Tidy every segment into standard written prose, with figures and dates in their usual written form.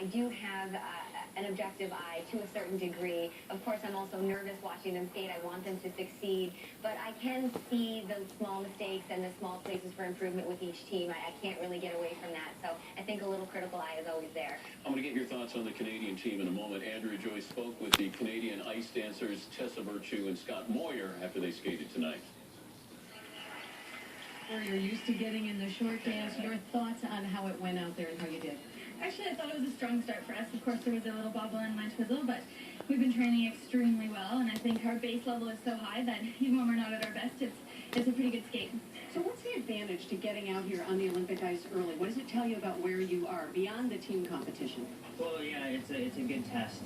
I do have an objective eye to a certain degree. Of course, I'm also nervous watching them skate. I want them to succeed, but I can see those small mistakes and the small places for improvement with each team. I can't really get away from that, so I think a little critical eye is always there. I'm going to get your thoughts on the Canadian team in a moment. Andrew Joyce spoke with the Canadian ice dancers Tessa Virtue and Scott Moyer after they skated tonight. You're used to getting in the short dance. Your thoughts on how it went out there and how you did? Actually, I thought it was a strong start for us. Of course, there was a little bobble and line twizzle, but we've been training extremely well, and I think our base level is so high that even when we're not at our best, it's a pretty good skate. So what's the advantage to getting out here on the Olympic ice early? What does it tell you about where you are beyond the team competition? Well, yeah, it's a good test.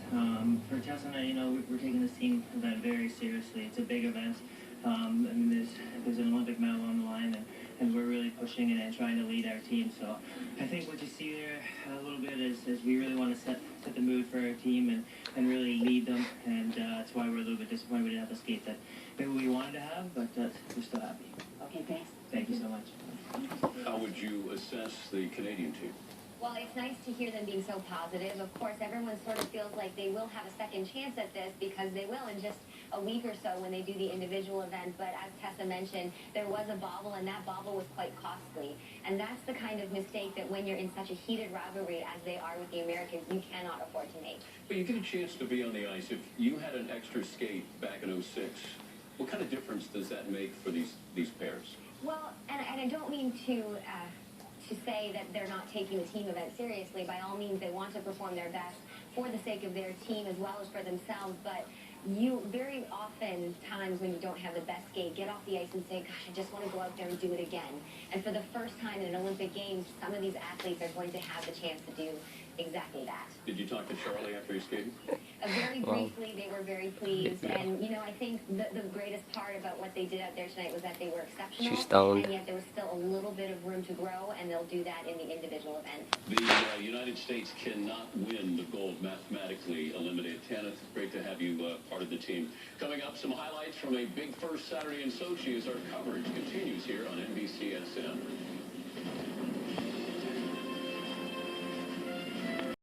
For Tessa and I, we're taking this team event very seriously. It's a big event. I mean, there's an Olympic medal on the line, and we're really pushing it and trying to lead our team. So I think what you see there a little bit is we really want to set the mood for our team and really lead them. And that's why we're a little bit disappointed we didn't have the skate that maybe we wanted to have, but we're still happy. Okay, thanks. Thank you so much. How would you assess the Canadian team? Well, it's nice to hear them being so positive. Of course, everyone sort of feels like they will have a second chance at this because they will in just a week or so when they do the individual event. But as Tessa mentioned, there was a bobble, and that bobble was quite costly. And that's the kind of mistake that when you're in such a heated rivalry as they are with the Americans, you cannot afford to make. But you get a chance to be on the ice. If you had an extra skate back in '06, what kind of difference does that make for these pairs? Well, and I don't mean to say that they're not taking the team event seriously. By all means, they want to perform their best for the sake of their team as well as for themselves. But you very often times when you don't have the best skate, get off the ice and say, gosh, I just want to go out there and do it again. And for the first time in an Olympic Games, some of these athletes are going to have the chance to do exactly that. Did you talk to Charlie after he skated? Very briefly, they were very pleased. And, you know, I think the greatest part about what they did out there tonight was that they were exceptional. She's stoned. And yet there was still a little bit of room to grow, and they'll do that in the individual event. The United States cannot win the gold mathematically eliminated. Tana, great to have you part of the team. Coming up, some highlights from a big first Saturday in Sochi as our coverage continues here on NBCSN.